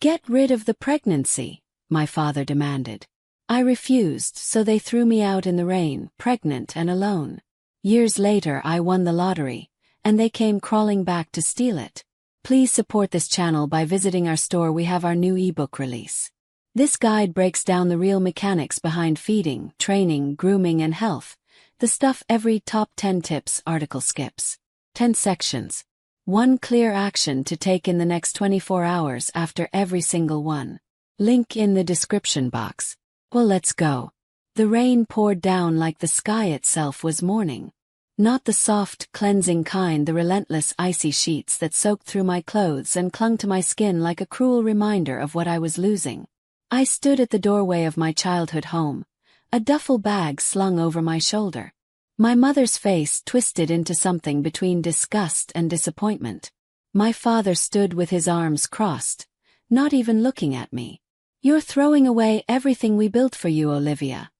Get rid of the pregnancy, my father demanded. I refused, so they threw me out in the rain, pregnant and alone. Years later I won the lottery, and they came crawling back to steal it. Please support this channel by visiting our store. We have our new ebook release. This guide breaks down the real mechanics behind feeding, training, grooming and health. The stuff every top 10 tips article skips. 10 sections. One clear action to take in the next 24 hours after every single one. Link in the description box. Well, let's go. The rain poured down like the sky itself was mourning. Not the soft, cleansing kind, the relentless icy sheets that soaked through my clothes and clung to my skin like a cruel reminder of what I was losing. I stood at the doorway of my childhood home, a duffel bag slung over my shoulder. My mother's face twisted into something between disgust and disappointment. My father stood with his arms crossed, not even looking at me. You're throwing away everything we built for you, Olivia.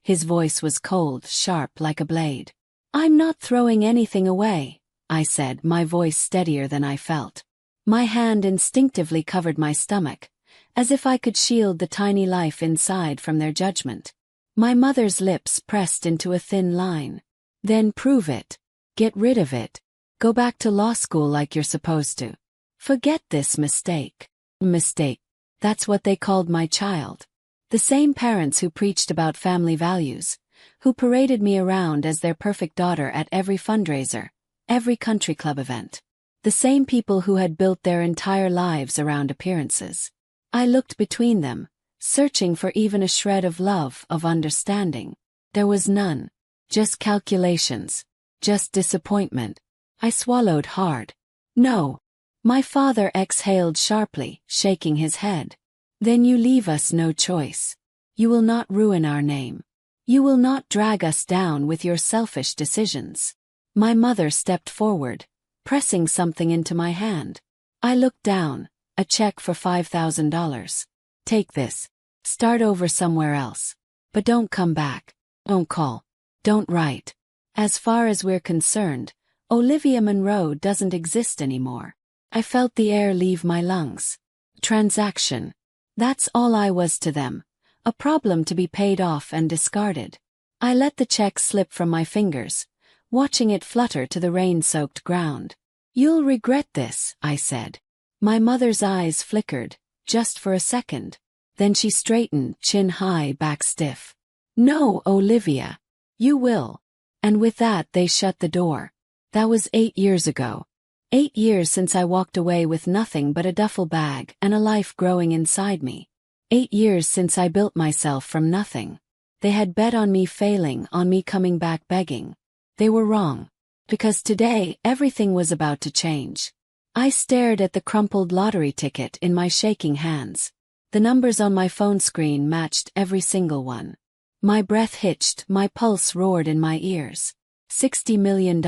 His voice was cold, sharp like a blade. I'm not throwing anything away, I said, my voice steadier than I felt. My hand instinctively covered my stomach, as if I could shield the tiny life inside from their judgment. My mother's lips pressed into a thin line. Then prove it. Get rid of it. Go back to law school like you're supposed to. Forget this mistake. Mistake. That's what they called my child. The same parents who preached about family values, who paraded me around as their perfect daughter at every fundraiser, every country club event. The same people who had built their entire lives around appearances. I looked between them, searching for even a shred of love, of understanding. There was none. Just calculations. Just disappointment. I swallowed hard. No. My father exhaled sharply, shaking his head. Then you leave us no choice. You will not ruin our name. You will not drag us down with your selfish decisions. My mother stepped forward, pressing something into my hand. I looked down, a check for $5,000. Take this. Start over somewhere else. But don't come back. Don't call. Don't write. As far as we're concerned, Olivia Monroe doesn't exist anymore. I felt the air leave my lungs. Transaction. That's all I was to them. A problem to be paid off and discarded. I let the check slip from my fingers, watching it flutter to the rain-soaked ground. You'll regret this, I said. My mother's eyes flickered, just for a second. Then she straightened, chin high, back stiff. No, Olivia. You will. And with that they shut the door. That was 8 years ago. 8 years since I walked away with nothing but a duffel bag and a life growing inside me. 8 years since I built myself from nothing. They had bet on me failing, on me coming back begging. They were wrong. Because today everything was about to change. I stared at the crumpled lottery ticket in my shaking hands. The numbers on my phone screen matched every single one. My breath hitched, my pulse roared in my ears. $60 million.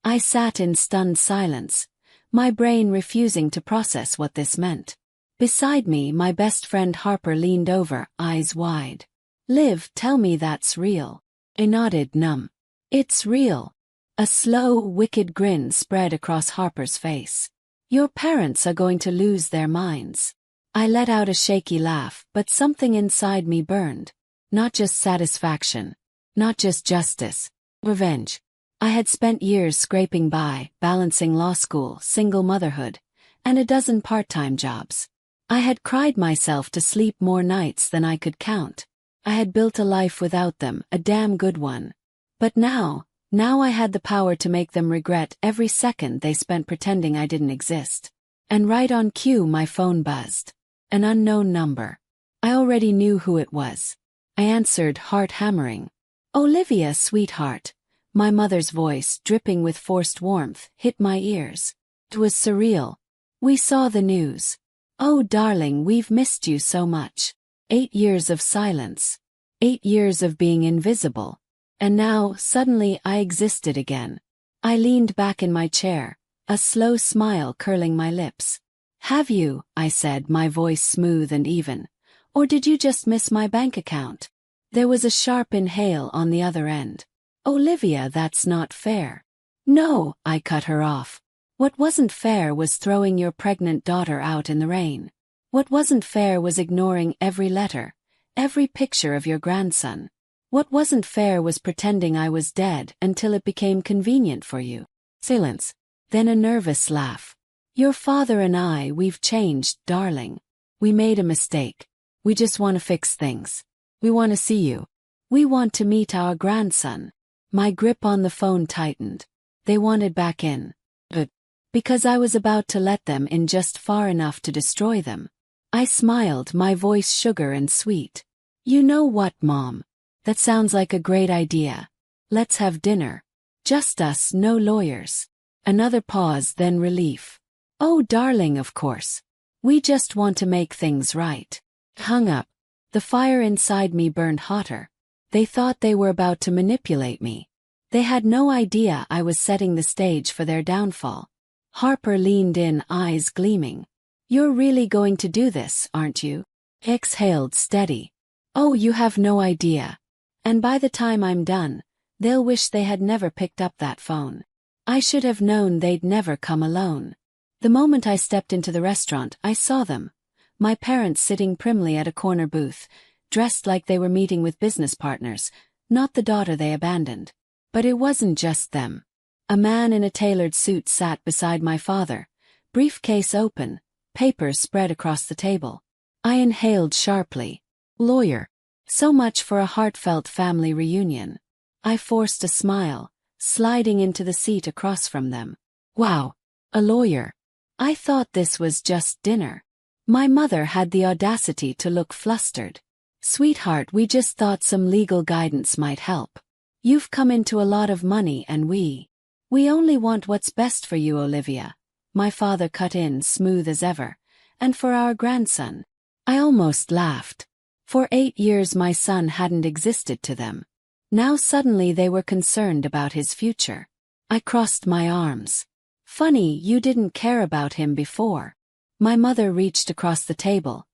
I sat in stunned silence, my brain refusing to process what this meant. Beside me, my best friend Harper leaned over, eyes wide. Liv, tell me that's real. I nodded, numb. It's real. A slow, wicked grin spread across Harper's face. Your parents are going to lose their minds. I let out a shaky laugh, but something inside me burned. Not just satisfaction. Not just justice. Revenge. I had spent years scraping by, balancing law school, single motherhood, and a dozen part-time jobs. I had cried myself to sleep more nights than I could count. I had built a life without them, a damn good one. But now I had the power to make them regret every second they spent pretending I didn't exist. And right on cue my phone buzzed. An unknown number. I already knew who it was. I answered, heart hammering. Olivia, sweetheart. My mother's voice, dripping with forced warmth, hit my ears. It was surreal. We saw the news. Oh, darling, we've missed you so much. 8 years of silence. 8 years of being invisible. And now, suddenly, I existed again. I leaned back in my chair, a slow smile curling my lips. Have you, I said, my voice smooth and even. Or did you just miss my bank account? There was a sharp inhale on the other end. Olivia, that's not fair. No, I cut her off. What wasn't fair was throwing your pregnant daughter out in the rain. What wasn't fair was ignoring every letter, every picture of your grandson. What wasn't fair was pretending I was dead until it became convenient for you. Silence. Then a nervous laugh. Your father and we've changed, darling. We made a mistake. We just want to fix things. We want to see you. We want to meet our grandson. My grip on the phone tightened. They wanted back in. But because I was about to let them in just far enough to destroy them. I smiled, my voice sugar and sweet. You know what, Mom? That sounds like a great idea. Let's have dinner. Just us, no lawyers. Another pause, then relief. Oh, darling, of course. We just want to make things right. Hung up. The fire inside me burned hotter. They thought they were about to manipulate me. They had no idea I was setting the stage for their downfall. Harper leaned in, eyes gleaming. You're really going to do this, aren't you? Exhaled, steady. Oh, you have no idea. And by the time I'm done, they'll wish they had never picked up that phone. I should have known they'd never come alone. The moment I stepped into the restaurant, I saw them. My parents sitting primly at a corner booth, dressed like they were meeting with business partners, not the daughter they abandoned. But it wasn't just them. A man in a tailored suit sat beside my father, briefcase open, papers spread across the table. I inhaled sharply. Lawyer. So much for a heartfelt family reunion. I forced a smile, sliding into the seat across from them. Wow, a lawyer. I thought this was just dinner. My mother had the audacity to look flustered. Sweetheart, we just thought some legal guidance might help. You've come into a lot of money and we only want what's best for you, Olivia. My father cut in, smooth as ever. And for our grandson. I almost laughed. For 8 years my son hadn't existed to them. Now suddenly they were concerned about his future. I crossed my arms. Funny, you didn't care about him before. My mother reached across the table,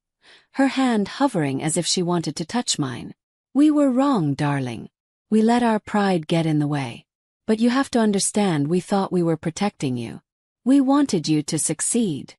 her hand hovering as if she wanted to touch mine. We were wrong, darling. We let our pride get in the way. But you have to understand, we thought we were protecting you. We wanted you to succeed.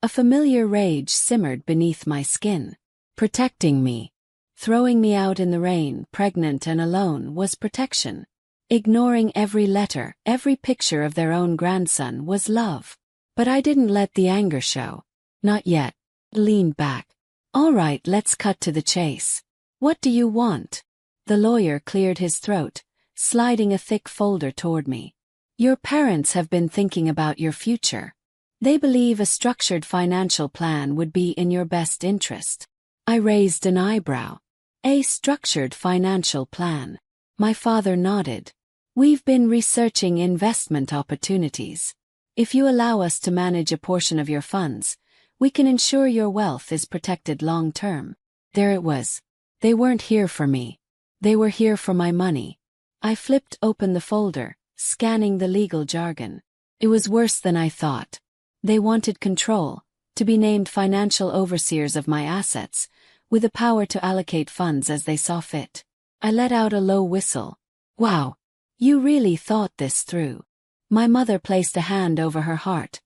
A familiar rage simmered beneath my skin. Protecting me. Throwing me out in the rain, pregnant and alone, was protection. Ignoring every letter, every picture of their own grandson was love. But I didn't let the anger show. Not yet. Leaned back. All right, let's cut to the chase. What do you want? The lawyer cleared his throat, sliding a thick folder toward me. Your parents have been thinking about your future. They believe a structured financial plan would be in your best interest. I raised an eyebrow. A structured financial plan. My father nodded. We've been researching investment opportunities. If you allow us to manage a portion of your funds, we can ensure your wealth is protected long term. There it was. They weren't here for me. They were here for my money. I flipped open the folder, scanning the legal jargon. It was worse than I thought. They wanted control, to be named financial overseers of my assets, with the power to allocate funds as they saw fit. I let out a low whistle. Wow, you really thought this through. My mother placed a hand over her heart,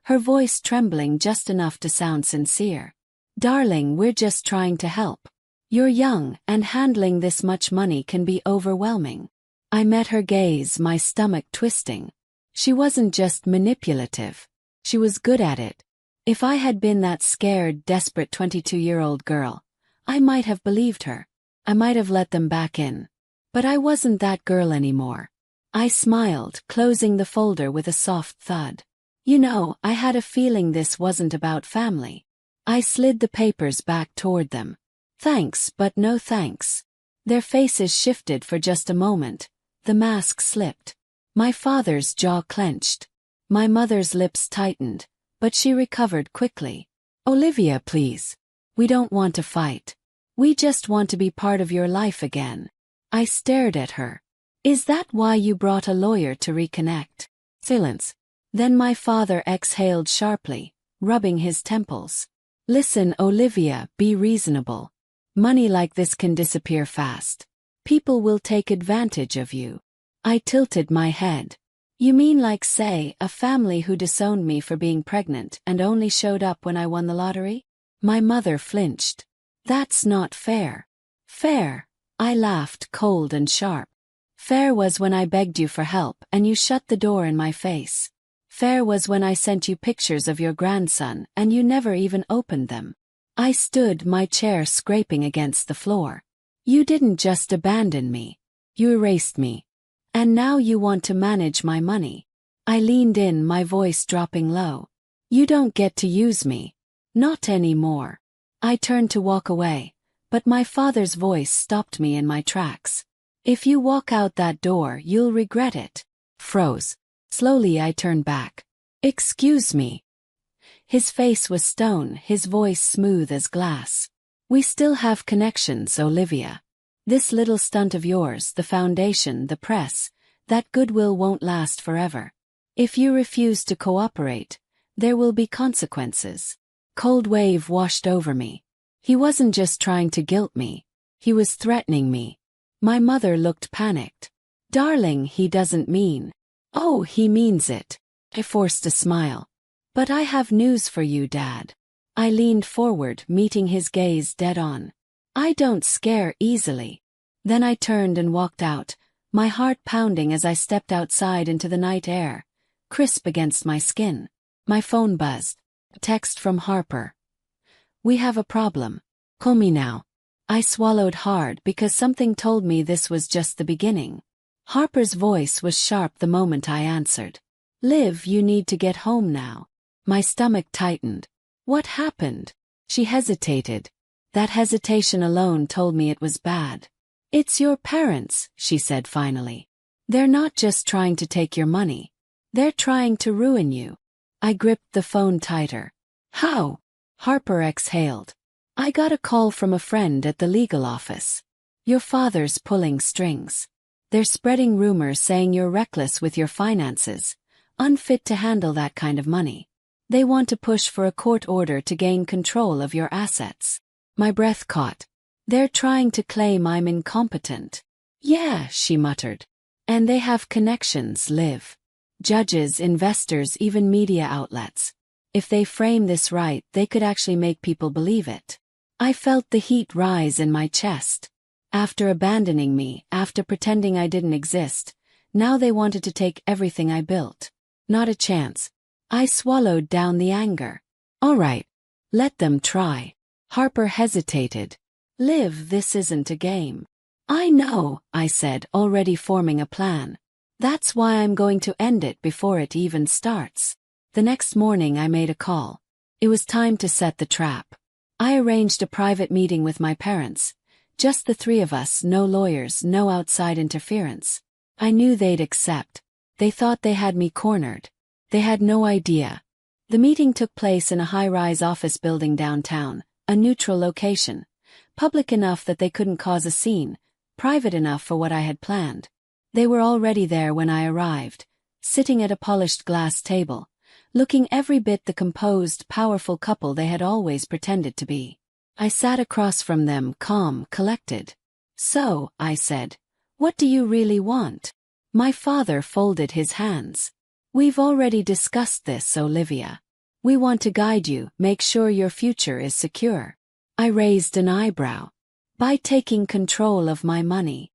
her voice trembling just enough to sound sincere. Darling, we're just trying to help. You're young, and handling this much money can be overwhelming. I met her gaze, my stomach twisting. She wasn't just manipulative. She was good at it. If I had been that scared, desperate 22-year-old girl, I might have believed her. I might have let them back in. But I wasn't that girl anymore. I smiled, closing the folder with a soft thud. You know, I had a feeling this wasn't about family. I slid the papers back toward them. Thanks, but no thanks. Their faces shifted for just a moment. The mask slipped. My father's jaw clenched. My mother's lips tightened, but she recovered quickly. Olivia, please. We don't want to fight. We just want to be part of your life again. I stared at her. Is that why you brought a lawyer to reconnect? Silence. Then my father exhaled sharply, rubbing his temples. Listen, Olivia, be reasonable. Money like this can disappear fast. People will take advantage of you. I tilted my head. You mean like, say, a family who disowned me for being pregnant and only showed up when I won the lottery? My mother flinched. That's not fair. Fair? I laughed, cold and sharp. Fair was when I begged you for help and you shut the door in my face. Fair was when I sent you pictures of your grandson and you never even opened them. I stood, my chair scraping against the floor. You didn't just abandon me. You erased me. And now you want to manage my money. I leaned in, my voice dropping low. You don't get to use me. Not anymore. I turned to walk away, but my father's voice stopped me in my tracks. If you walk out that door, you'll regret it. Froze. Slowly I turned back. Excuse me. His face was stone, his voice smooth as glass. We still have connections, Olivia. This little stunt of yours, the foundation, the press, that goodwill won't last forever. If you refuse to cooperate, there will be consequences. Cold wave washed over me. He wasn't just trying to guilt me. He was threatening me. My mother looked panicked. Darling, he doesn't mean. Oh, he means it. I forced a smile. But I have news for you, Dad. I leaned forward, meeting his gaze dead on. I don't scare easily. Then I turned and walked out, my heart pounding as I stepped outside into the night air, crisp against my skin. My phone buzzed. A text from Harper. We have a problem. Call me now. I swallowed hard because something told me this was just the beginning. Harper's voice was sharp the moment I answered. Liv, you need to get home now. My stomach tightened. What happened? She hesitated. That hesitation alone told me it was bad. It's your parents, she said finally. They're not just trying to take your money. They're trying to ruin you. I gripped the phone tighter. How? Harper exhaled. I got a call from a friend at the legal office. Your father's pulling strings. They're spreading rumors saying you're reckless with your finances, unfit to handle that kind of money. They want to push for a court order to gain control of your assets. My breath caught. They're trying to claim I'm incompetent. Yeah, she muttered. And they have connections, Liv. Judges, investors, even media outlets. If they frame this right, they could actually make people believe it. I felt the heat rise in my chest. After abandoning me, after pretending I didn't exist, now they wanted to take everything I built. Not a chance. I swallowed down the anger. All right. Let them try. Harper hesitated. Liv, this isn't a game. I know, I said, already forming a plan. That's why I'm going to end it before it even starts. The next morning I made a call. It was time to set the trap. I arranged a private meeting with my parents. Just the three of us, no lawyers, no outside interference. I knew they'd accept. They thought they had me cornered. They had no idea. The meeting took place in a high-rise office building downtown, a neutral location. Public enough that they couldn't cause a scene, private enough for what I had planned. They were already there when I arrived, sitting at a polished glass table, looking every bit the composed, powerful couple they had always pretended to be. I sat across from them, calm, collected. So, I said, what do you really want? My father folded his hands. We've already discussed this, Olivia. We want to guide you, make sure your future is secure. I raised an eyebrow. By taking control of my money.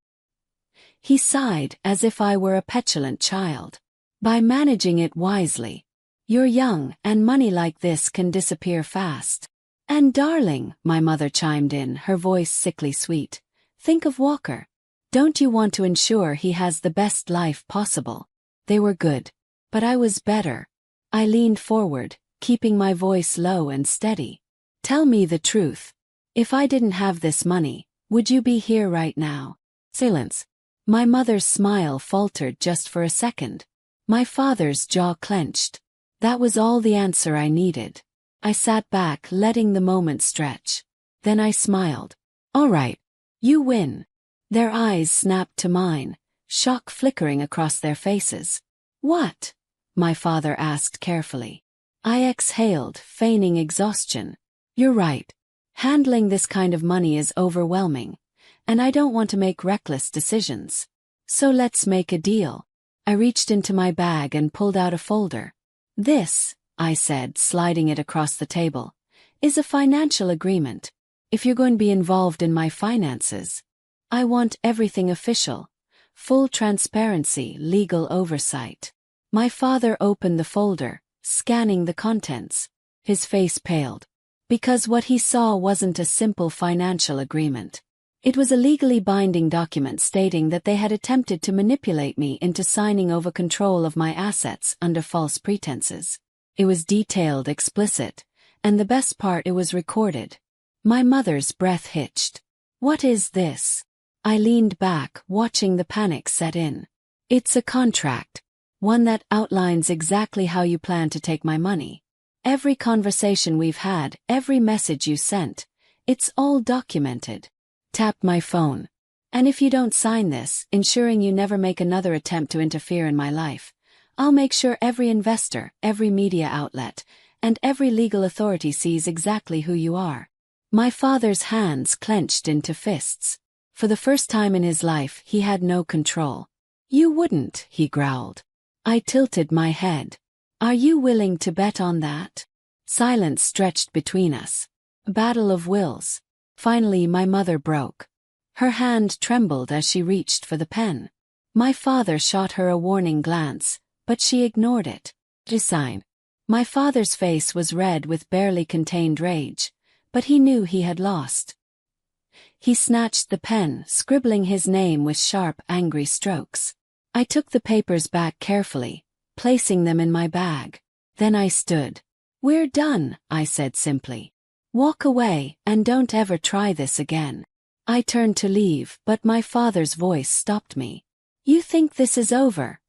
He sighed as if I were a petulant child. By managing it wisely. You're young, and money like this can disappear fast. And darling, my mother chimed in, her voice sickly sweet. Think of Walker. Don't you want to ensure he has the best life possible? They were good. But I was better. I leaned forward, keeping my voice low and steady. Tell me the truth. If I didn't have this money, would you be here right now? Silence. My mother's smile faltered just for a second. My father's jaw clenched. That was all the answer I needed. I sat back, letting the moment stretch. Then I smiled. All right. You win. Their eyes snapped to mine, shock flickering across their faces. What? My father asked carefully. I exhaled, feigning exhaustion. You're right. Handling this kind of money is overwhelming, and I don't want to make reckless decisions. So let's make a deal. I reached into my bag and pulled out a folder. This, I said, sliding it across the table, is a financial agreement. If you're going to be involved in my finances, I want everything official, full transparency, legal oversight. My father opened the folder, scanning the contents. His face paled. Because what he saw wasn't a simple financial agreement. It was a legally binding document stating that they had attempted to manipulate me into signing over control of my assets under false pretenses. It was detailed, explicit, and the best part, it was recorded. My mother's breath hitched. What is this? I leaned back, watching the panic set in. It's a contract. One that outlines exactly how you plan to take my money. Every conversation we've had, every message you sent, it's all documented. Tapped my phone. And if you don't sign this, ensuring you never make another attempt to interfere in my life, I'll make sure every investor, every media outlet, and every legal authority sees exactly who you are. My father's hands clenched into fists. For the first time in his life, he had no control. You wouldn't, he growled. I tilted my head. Are you willing to bet on that? Silence stretched between us. A battle of wills. Finally, my mother broke. Her hand trembled as she reached for the pen. My father shot her a warning glance, but she ignored it. Resign. My father's face was red with barely contained rage, but he knew he had lost. He snatched the pen, scribbling his name with sharp, angry strokes. I took the papers back carefully, placing them in my bag. Then I stood. We're done, I said simply. Walk away, and don't ever try this again. I turned to leave, but my father's voice stopped me. You think this is over?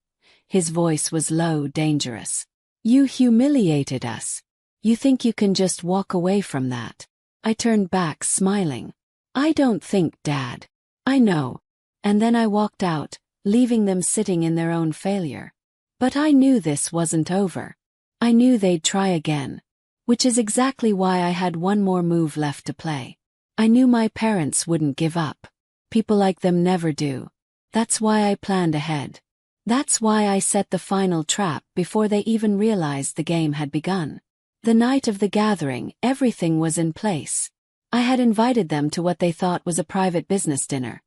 His voice was low, dangerous. You humiliated us. You think you can just walk away from that? I turned back, smiling. I don't think, Dad. I know. And then I walked out, leaving them sitting in their own failure. But I knew this wasn't over. I knew they'd try again. Which is exactly why I had one more move left to play. I knew my parents wouldn't give up. People like them never do. That's why I planned ahead. That's why I set the final trap before they even realized the game had begun. The night of the gathering, everything was in place. I had invited them to what they thought was a private business dinner,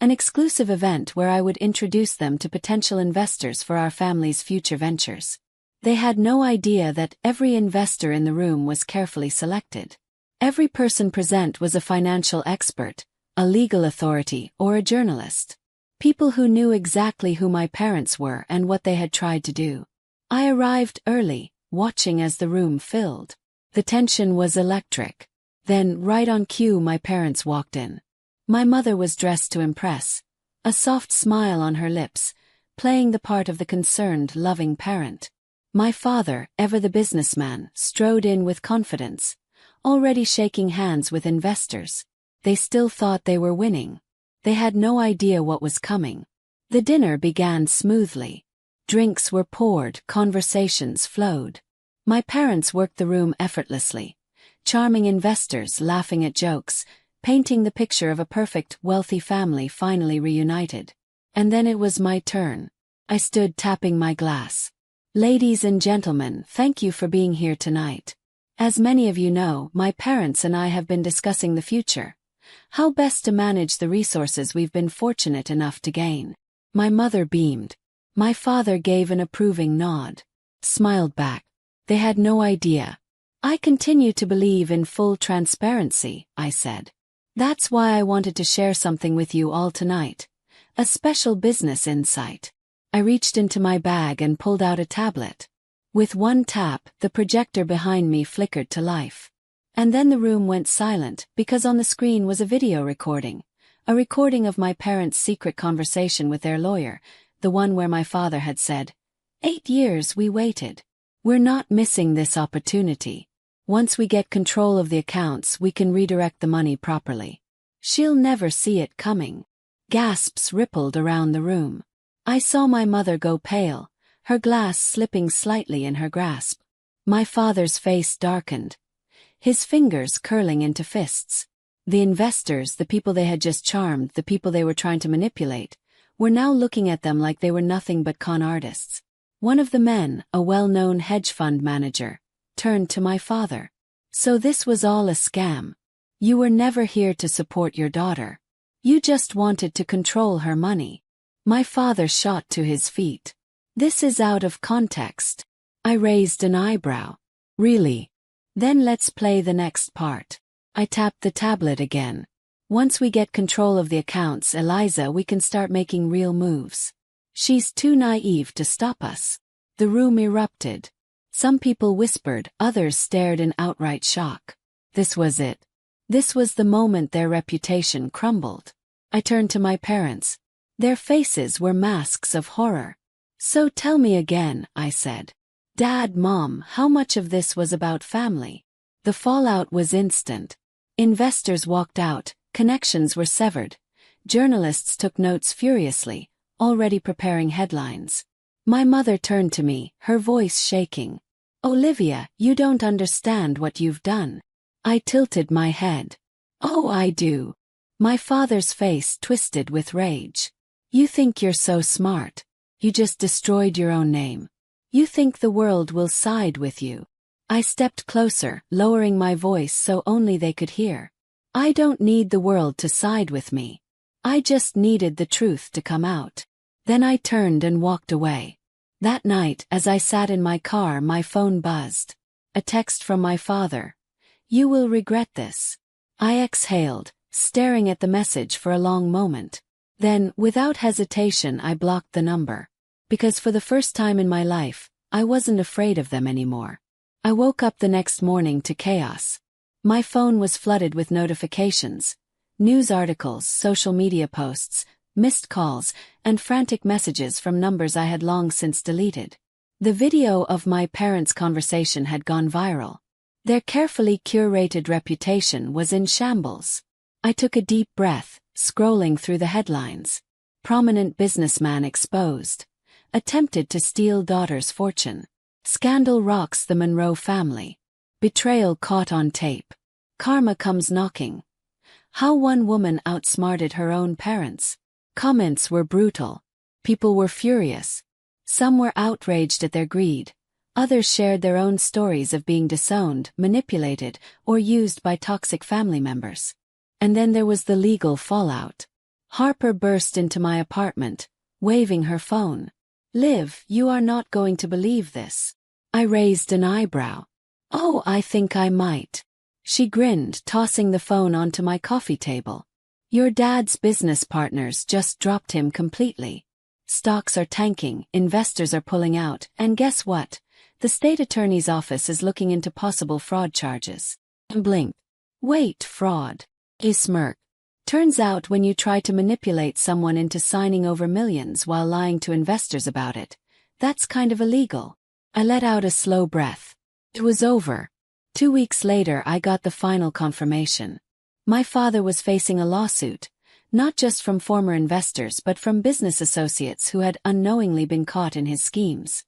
an exclusive event where I would introduce them to potential investors for our family's future ventures. They had no idea that every investor in the room was carefully selected. Every person present was a financial expert, a legal authority, or a journalist. People who knew exactly who my parents were and what they had tried to do. I arrived early, watching as the room filled. The tension was electric. Then, right on cue, my parents walked in. My mother was dressed to impress, a soft smile on her lips, playing the part of the concerned, loving parent. My father, ever the businessman, strode in with confidence, already shaking hands with investors. They still thought they were winning. They had no idea what was coming. The dinner began smoothly. Drinks were poured, conversations flowed. My parents worked the room effortlessly. Charming investors laughing at jokes, painting the picture of a perfect, wealthy family finally reunited. And then it was my turn. I stood tapping my glass. Ladies and gentlemen, thank you for being here tonight. As many of you know, my parents and I have been discussing the future. How best to manage the resources we've been fortunate enough to gain. My mother beamed. My father gave an approving nod. Smiled back. They had no idea. I continue to believe in full transparency, I said. That's why I wanted to share something with you all tonight. A special business insight. I reached into my bag and pulled out a tablet. With one tap, the projector behind me flickered to life. And then the room went silent because on the screen was a video recording. A recording of my parents' secret conversation with their lawyer, the one where my father had said, 8 years we waited. We're not missing this opportunity. Once we get control of the accounts, we can redirect the money properly. She'll never see it coming. Gasps rippled around the room. I saw my mother go pale, her glass slipping slightly in her grasp. My father's face darkened, his fingers curling into fists. The investors, the people they had just charmed, the people they were trying to manipulate, were now looking at them like they were nothing but con artists. One of the men, a well-known hedge fund manager, turned to my father. So this was all a scam. You were never here to support your daughter. You just wanted to control her money. My father shot to his feet. This is out of context. I raised an eyebrow. Really? Then let's play the next part. I tapped the tablet again. Once we get control of the accounts, Eliza, we can start making real moves. She's too naive to stop us. The room erupted. Some people whispered, others stared in outright shock. This was it. This was the moment their reputation crumbled. I turned to my parents. Their faces were masks of horror. So tell me again, I said. Dad, Mom, how much of this was about family? The fallout was instant. Investors walked out, connections were severed. Journalists took notes furiously, already preparing headlines. My mother turned to me, her voice shaking. Olivia, you don't understand what you've done. I tilted my head. Oh, I do. My father's face twisted with rage. You think you're so smart. You just destroyed your own name. You think the world will side with you. I stepped closer, lowering my voice so only they could hear. I don't need the world to side with me. I just needed the truth to come out. Then I turned and walked away. That night, as I sat in my car, my phone buzzed. A text from my father. You will regret this. I exhaled, staring at the message for a long moment. Then, without hesitation, I blocked the number. Because for the first time in my life, I wasn't afraid of them anymore. I woke up the next morning to chaos. My phone was flooded with notifications, news articles, social media posts, missed calls, and frantic messages from numbers I had long since deleted. The video of my parents' conversation had gone viral. Their carefully curated reputation was in shambles. I took a deep breath, scrolling through the headlines. Prominent businessman exposed. Attempted to steal daughter's fortune. Scandal rocks the Monroe family. Betrayal caught on tape. Karma comes knocking. How one woman outsmarted her own parents. Comments were brutal. People were furious. Some were outraged at their greed. Others shared their own stories of being disowned, manipulated, or used by toxic family members. And then there was the legal fallout. Harper burst into my apartment, waving her phone. Liv, you are not going to believe this. I raised an eyebrow. Oh, I think I might. She grinned, tossing the phone onto my coffee table. Your dad's business partners just dropped him completely. Stocks are tanking, investors are pulling out, and guess what? The state attorney's office is looking into possible fraud charges. Blink. Wait, fraud. He smirked. Turns out when you try to manipulate someone into signing over millions while lying to investors about it, that's kind of illegal. I let out a slow breath. It was over. 2 weeks later I got the final confirmation. My father was facing a lawsuit, not just from former investors but from business associates who had unknowingly been caught in his schemes.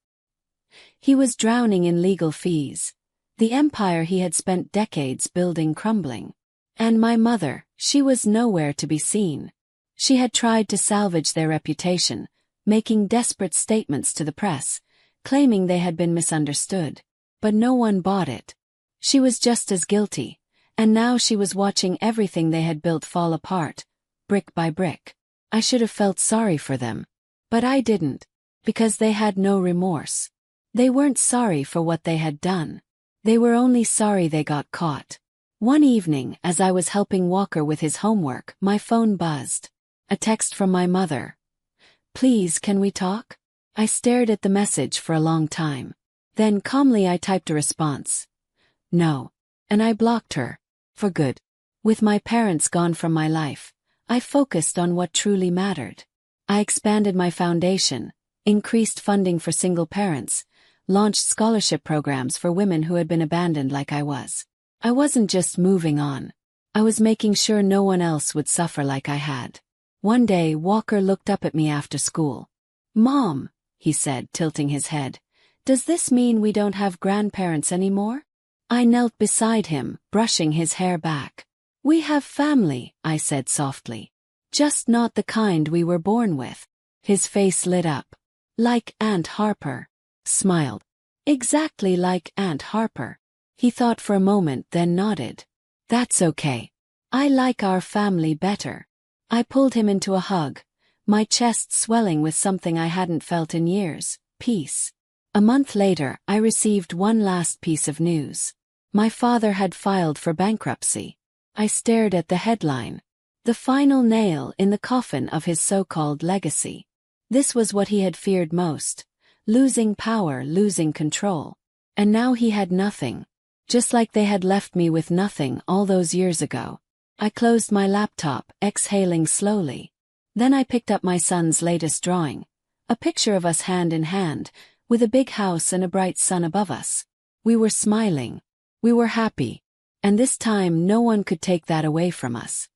He was drowning in legal fees. The empire he had spent decades building crumbling. And my mother, she was nowhere to be seen. She had tried to salvage their reputation, making desperate statements to the press, claiming they had been misunderstood. But no one bought it. She was just as guilty, and now she was watching everything they had built fall apart, brick by brick. I should have felt sorry for them. But I didn't, because they had no remorse. They weren't sorry for what they had done. They were only sorry they got caught. One evening, as I was helping Walker with his homework, my phone buzzed. A text from my mother. Please, can we talk? I stared at the message for a long time. Then calmly I typed a response. No. And I blocked her. For good. With my parents gone from my life, I focused on what truly mattered. I expanded my foundation, increased funding for single parents, launched scholarship programs for women who had been abandoned like I was. I wasn't just moving on. I was making sure no one else would suffer like I had. One day, Walker looked up at me after school. Mom, he said, tilting his head, does this mean we don't have grandparents anymore? I knelt beside him, brushing his hair back. We have family, I said softly. Just not the kind we were born with. His face lit up. Like Aunt Harper. Smiled. Exactly like Aunt Harper. He thought for a moment, then nodded. That's okay. I like our family better. I pulled him into a hug, my chest swelling with something I hadn't felt in years, peace. A month later, I received one last piece of news. My father had filed for bankruptcy. I stared at the headline. The final nail in the coffin of his so-called legacy. This was what he had feared most. Losing power, losing control. And now he had nothing. Just like they had left me with nothing all those years ago. I closed my laptop, exhaling slowly. Then I picked up my son's latest drawing. A picture of us hand in hand, with a big house and a bright sun above us. We were smiling. We were happy. And this time no one could take that away from us.